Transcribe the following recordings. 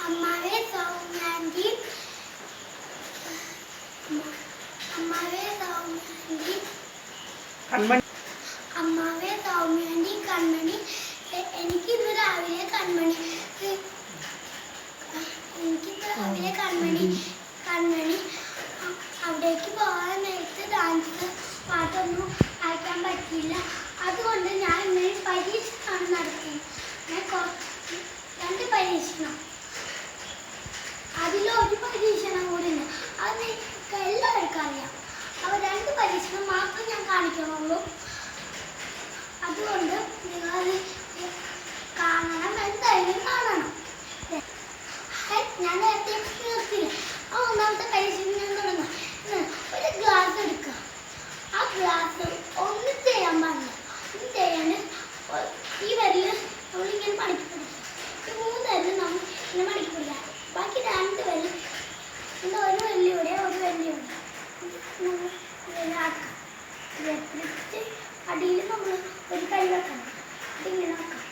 അമ്മാവേ സൗമ്യാന്റി കൺമണി എനിക്കിന്ന് രാവിലെ കൺമണി അവിടേക്ക് പോകാൻ നേരത്തെ ഡാൻസ് പാട്ടൊന്നും അയക്കാൻ പറ്റിയില്ല. അതുകൊണ്ട് ഞാൻ ഇന്ന് പരീക്ഷണമാണ് നടത്തിയത്. രണ്ട് പരീക്ഷണം, അതിലൊരു പരീക്ഷണം കൂടി ഉണ്ട്. അത് നിങ്ങൾക്ക് എല്ലാവർക്കും അറിയാം. അപ്പോൾ രണ്ട് പരീക്ഷണം മാത്രം ഞാൻ കാണിക്കണുള്ളൂ. അതുകൊണ്ട് നിങ്ങൾ കാണണം, എന്തായാലും കാണണം. ഞാൻ നേരത്തെ നിർത്തിയില്ല. ആ ഒന്നാമത്തെ പരീക്ഷണം ഞാൻ തുടങ്ങാം. ഒരു ഗ്ലാസ് എടുക്കുക. ആ ഗ്ലാസ് ഒന്നും ചെയ്യാൻ പാടില്ല. ഒന്നും ചെയ്യാൻ ഈ വരിൽ നമ്മളിങ്ങനെ മടക്കി പിടിക്കുക. ഈ മൂന്ന് വരിൽ നമ്മൾ ഇങ്ങനെ മടക്കി പിടിക്കുക. ബാക്കി രണ്ട് വരിൽ ഒരു വല്ലിയുടെ ഒരു വല്ലിയുടെ ആക്കാം. പിടിച്ച് അടിയിൽ നമ്മൾ ഒരു കൈ വെക്കണം. അതിങ്ങനെ വെക്കാം.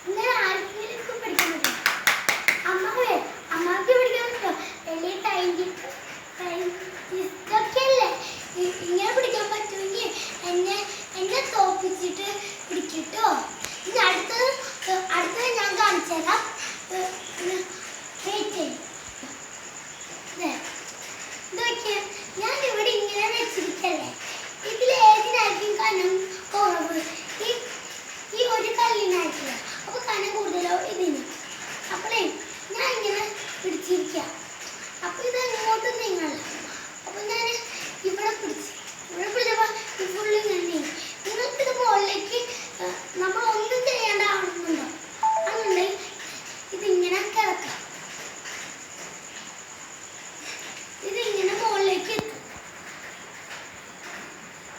ഇങ്ങനെ ആർക്കെങ്കിലും പിടിക്കാൻ പറ്റും. അമ്മക്ക് പിടിക്കാൻ പറ്റുമോ? വലിയ സയന്റിസ്റ്റൊക്കെ അല്ലേ. ഇങ്ങനെ പിടിക്കാൻ പറ്റുമെങ്കിൽ എന്നെ തോപ്പിച്ചിട്ട് പിടിക്കട്ടോ. ഇനി അടുത്തത് ഞാൻ കാണിച്ചു തരാം. ഇതൊക്കെ ഞാൻ ഇവിടെ ഇങ്ങനെ വെച്ചിരിക്കല്ലേ. ഇതിൽ ഏതിനായിരിക്കും കനം കുറവ്? ഈ ഒരു കല്ലിനായിരിക്കില്ല. അപ്പൊ കനം കൂടുതലോ ഇതിന്. അപ്പോഴേ ഞാൻ ഇങ്ങനെ പിടിച്ചിരിക്കാം. അപ്പൊ ഇത് എങ്ങോട്ട് നീങ്ങല്ല. അപ്പൊ ഞാൻ ഇവിടെ പിടിച്ചപ്പോ ഈ ഫുള്ള് ഇങ്ങനെ. നിങ്ങൾക്കിത് മുകളിലേക്ക് നമ്മൾ ഒന്നും ചെയ്യേണ്ടതാണെന്നുണ്ടോ? അതുകൊണ്ട് ഇതിങ്ങനെ കിടക്കാം. ഇതിങ്ങനെ മുകളിലേക്ക് എത്തും.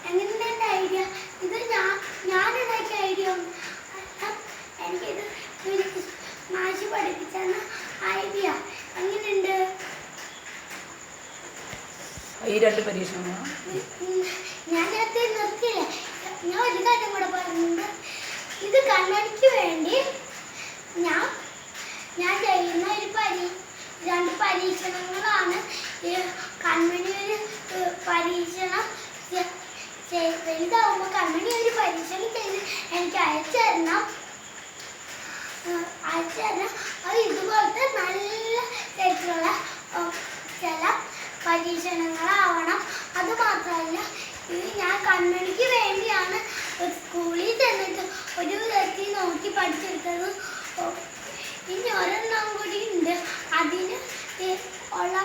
എങ്ങനെയുണ്ട് എൻ്റെ ഐഡിയ? ഇത് ഞാൻ ഉണ്ടാക്കിയ ഐഡിയ ഒന്നും എനിക്കിത് മാഷ് പഠിപ്പിച്ചെന്ന ഐഡിയ. എങ്ങനെയുണ്ട്? ഈ രണ്ട് പരീക്ഷണമാണ് ഞാൻ നേരത്തെ നിർത്തിയില്ല. ഞാൻ ഒരു കാര്യം കൂടെ പറയുന്നുണ്ട്. ഇത് കൺമണിക്ക് വേണ്ടി ഞാൻ ചെയ്യുന്ന രണ്ട് പരീക്ഷണങ്ങളാണ്. കൺമണി ഒരു പരീക്ഷണം വലുതാവുമ്പോൾ കൺമണി ഒരു പരീക്ഷണം ചെയ്ത് എനിക്ക് അയച്ചു തരണം. അത് ഇതുപോലത്തെ നല്ല തരത്തിലുള്ള ചില പരീക്ഷണങ്ങളാവണം. അത് മാത്രമല്ല, ഇത് ഞാൻ കൺമണിക്ക് വേണ്ടിയാണ് സ്കൂളിൽ ചെന്നിട്ട് ഒരു വിധത്തിൽ നോക്കി പഠിച്ചെടുത്തത്. ഇനി ഒരെണ്ണം കൂടി ഉണ്ട്. അതിന് ഉള്ള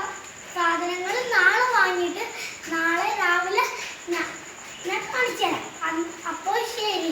സാധനങ്ങൾ നാളെ വാങ്ങിയിട്ട് നാളെ രാവിലെ ഞാൻ കാണിച്ചു തരാം. അപ്പോൾ ശരി.